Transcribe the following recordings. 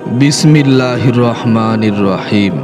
বিসমিল্লাহির রহমানির রহিম।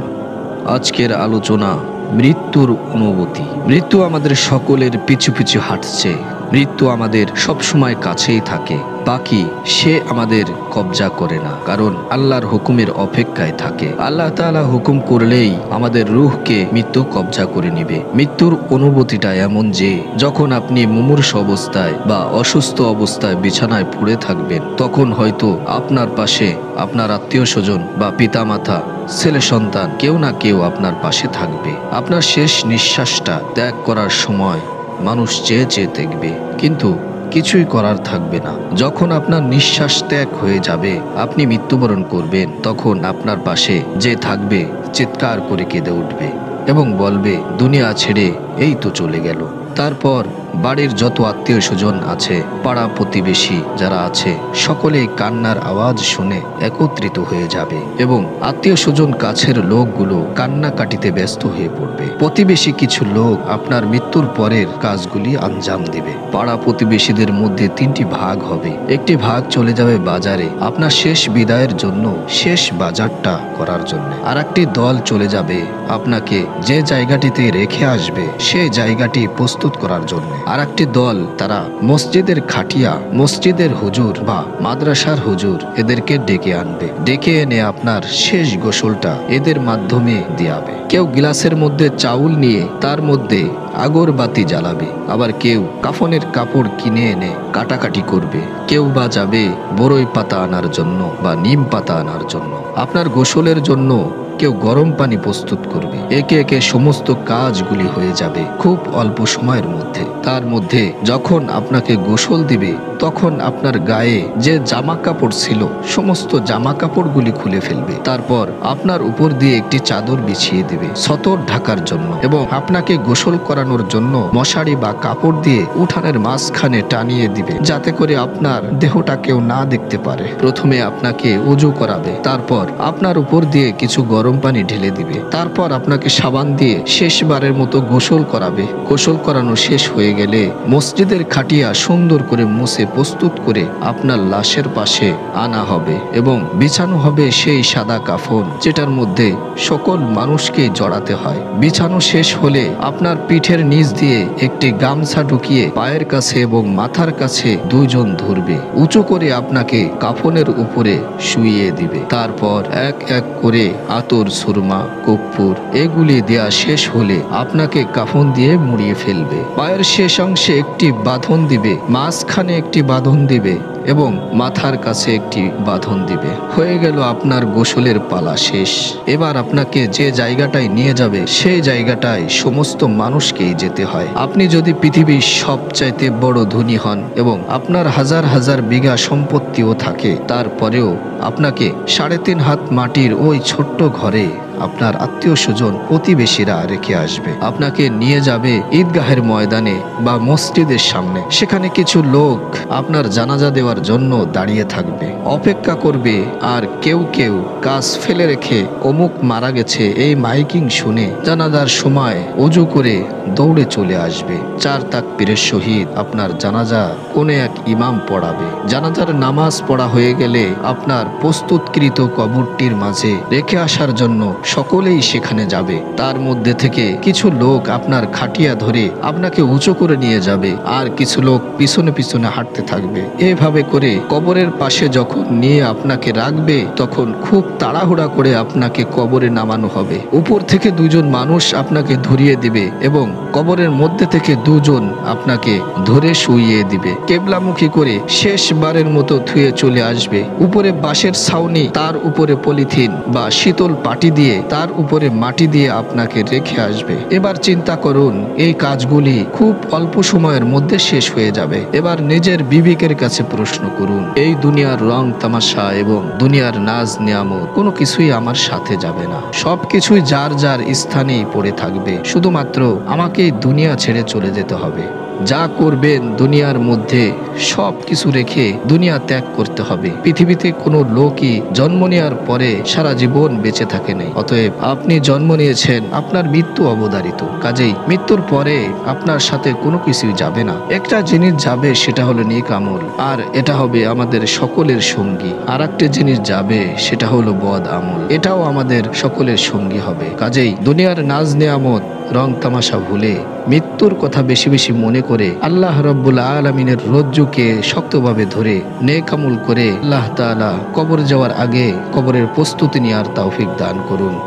আজকের আলোচনা মৃত্যুর অনুভূতি। মৃত্যু আমাদের সকলের পিছু পিছু হাঁটছে। মৃত্যু আমাদের সবসময় কাছেই থাকে, বাকি সে আমাদের কবজা করে না, কারণ আল্লাহর হুকুমের অপেক্ষায় থাকে। আল্লাহ তাআলা হুকুম করলেই আমাদের রূহকে মৃত্যু কবজা করে নিবে। মৃত্যুর অনুভূতিটা এমন যে যখন আপনি মুমূর্ষ অবস্থায় বা অসুস্থ অবস্থায় বিছানায় পড়ে থাকবেন, তখন হয়তো আপনার পাশে আপনার আত্মীয় স্বজন বা পিতামাতা, ছেলে সন্তান, কেউ না কেউ আপনার পাশে থাকবে। আপনার শেষ নিঃশ্বাসটা ত্যাগ করার সময় মানুষ চেয়ে চেয়ে দেখবে, কিন্তু কিছুই করার থাকবে না। যখন আপনার নিঃশ্বাস ত্যাগ হয়ে যাবে, আপনি মৃত্যুবরণ করবেন, তখন আপনার পাশে যে থাকবে চিৎকার করে কেঁদে উঠবে এবং বলবে, দুনিয়া ছেড়ে এই তো চলে গেল। তারপর বাড়ির যত আত্মীয় স্বজন আছে, পাড়া প্রতিবেশী যারা আছে, সকলেই কান্নার আওয়াজ শুনে একত্রিত হয়ে যাবে এবং আত্মীয় স্বজন কাছের লোকগুলো কান্নাকাটিতে ব্যস্ত হয়ে পড়বে। প্রতিবেশী কিছু লোক আপনার মৃত্যুর পরের কাজগুলি আঞ্জাম দিবে। পাড়া প্রতিবেশীদের মধ্যে তিনটি ভাগ হবে। একটি ভাগ চলে যাবে বাজারে আপনার শেষ বিদায়ের জন্য, শেষ বাজারটা করার জন্য। আর একটি দল চলে যাবে আপনাকে যে জায়গাটিতে রেখে আসবে সেই জায়গাটি প্রস্তুত করার জন্য। আর একটি দল, তারা মসজিদের খাটিয়া, মসজিদের হুজুর বা মাদ্রাসার হুজুর এদেরকে ডেকে আনবে। ডেকে এনে আপনার শেষ গোসলটা এদের মাধ্যমে দিয়াবে। কেউ গ্লাসের মধ্যে চাউল নিয়ে তার মধ্যে আগরবাতি জ্বালাবে, আবার কেউ কাফনের কাপড় কিনে এনে কাটাকাটি করবে। কেউ বা যাবে বড়ই পাতা আনার জন্য বা নিম পাতা আনার জন্য। আপনার গোসলের জন্য কেউ গরম পানি প্রস্তুত করবে। একে একে সমস্ত কাজগুলি হয়ে যাবে খুব অল্প সময়ের মধ্যে। তার মধ্যে যখন আপনাকে গোসল দিবে, তখন আপনার গায়ে যে জামা কাপড় ছিল সমস্ত জামা কাপড়গুলি খুলে ফেলবে। তারপর আপনার উপর দিয়ে একটি চাদর বিছিয়ে দেবে সতর ঢাকার জন্য, এবং আপনাকে গোসল করানোর জন্য মশারি বা কাপড় দিয়ে উঠানের মাঝখানে টানিয়ে দিবে, যাতে করে আপনার দেহটা কেউ না দেখতে পারে। প্রথমে আপনাকে উজু করাবে, তারপর আপনার উপর দিয়ে কিছু গরম পানি ঢেলে দিবে। তারপর আপনাকে সাবান দিয়ে শেষবারের মতো গোসল করাবে। গোসল করানো শেষ হয়ে গেলে মসজিদের খাটিয়া সুন্দর করে মুছে প্রস্তুত করে আপনার লাশের পাশে আনা হবে এবং বিছানো হবে সেই সাদা কাফন, যেটার মধ্যে সকল মানুষকে জড়াতে হয়। বিছানো শেষ হলে আপনার পিঠের নিচ দিয়ে একটি গামছা ঢুকিয়ে পায়ের কাছে এবং মাথার কাছে দুজন ধরবে, উঁচু করে আপনাকে কাফনের উপরে শুইয়ে দিবে। তারপর এক এক করে আতর, সুরমা, কর্পূর এগুলি দেয়া শেষ হলে আপনাকে কাফন দিয়ে মুড়িয়ে ফেলবে। পায়ের শেষ অংশে একটি বাঁধন দিবে, মাঝখানে একটি বাঁধন দিবে এবং মাথার কাছে একটি বাঁধন দিবে। হয়ে গেল আপনার গোসলের পালা শেষ। এবার আপনাকে যে জায়গাটায় নিয়ে যাবে সেই জায়গাটায় সমস্ত মানুষকেই যেতে হয়। আপনি যদি পৃথিবীর সবচাইতে বড় ধনী হন এবং আপনার হাজার হাজার বিঘা সম্পত্তিও থাকে, তারপরেও আপনাকে 3.5 হাত মাটির ওই ছোট্ট ঘরে আপনার আত্মীয় স্বজন প্রতিবেশীরা রেখে আসবে। আপনাকে নিয়ে যাবে ঈদগাহের ময়দানে বা মসজিদের সামনে। সেখানে কিছু লোক আপনার জানাজা দেওয়ার জন্য দাঁড়িয়ে থাকবে, অপেক্ষা করবে। আর কেউ কেউ কাজ ফেলে রেখে অমুক মারা গেছে এই মাইকিং শুনে জানাজার সময় ওযু করে দৌড়ে চলে আসবে। 4 তাকবীরের সহিত আপনার জানাজা কোনে এক ইমাম পড়াবে। জানাজার নামাজ পড়া হয়ে গেলে আপনার প্রস্তুতকৃত কবরটির মাঝে রেখে আসার জন্য সকলেই সেখানে যাবে। তার মধ্যে থেকে কিছু লোক আপনার খাটিয়া ধরে আপনাকে উঁচু করে নিয়ে যাবে, আর কিছু লোক পিছনে পিছনে হাঁটতে থাকবে। এভাবে করে কবরের পাশে যখন নিয়ে আপনাকে রাখবে, তখন খুব তাড়াহুড়া করে আপনাকে কবরে নামানো হবে। উপর থেকে 2জন মানুষ আপনাকে ধরিয়ে দিবে এবং কবরের মধ্যে থেকে 2জন আপনাকে ধরে শুইয়ে দিবে। কেবলামুখী করে শেষবারের মতো ধুয়ে চলে আসবে। উপরে বাঁশের ছাউনি, তার উপরে পলিথিন বা শীতল পাটি দিয়ে, তার উপরে মাটি দিয়ে আপনাকে রেখে আসবে। এবার চিন্তা করুন, এই কাজগুলি খুব অল্প সময়ের মধ্যে শেষ হয়ে যাবে। এবার নিজের বিবেকের কাছে প্রশ্ন করুন, এই দুনিয়ার রং তামাশা এবং দুনিয়ার নাজ নিয়ামত কোনো কিছুই আমার সাথে যাবে না। সবকিছুই যার যার স্থানেই পড়ে থাকবে। শুধুমাত্র আমাকে এই দুনিয়া ছেড়ে চলে যেতে হবে। যা করবেন দুনিয়ার মধ্যে সব কিছু রেখে দুনিয়া ত্যাগ করতে হবে। পৃথিবীতে কোনো লোকই জন্ম নেওয়ার পরে সারা জীবন বেঁচে থাকে নাই। অতএব আপনি জন্ম নিয়েছেন, আপনার মৃত্যু অবধারিত। কাজেই মৃত্যুর পরে আপনার সাথে কোনো কিছুই যাবে না। একটা জিনিস যাবে, সেটা হলো নেক আমল, আর এটা হবে আমাদের সকলের সঙ্গী। আর একটা জিনিস যাবে, সেটা হলো বদ আমল, এটাও আমাদের সকলের সঙ্গী হবে। কাজেই দুনিয়ার নাজ নেয়ামত রং তামাশা ভুলে মৃত্যুর কথা বেশি বেশি মনে করে আল্লাহ রব্বুল আলামিনের রজ্জুকে শক্তভাবে ধরে নেক আমল করে আল্লাহ তাআলা কবর যাওয়ার আগে কবরের প্রস্তুতি নেওয়ার তৌফিক দান করুন।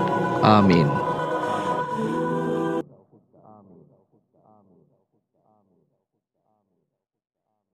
আমিন।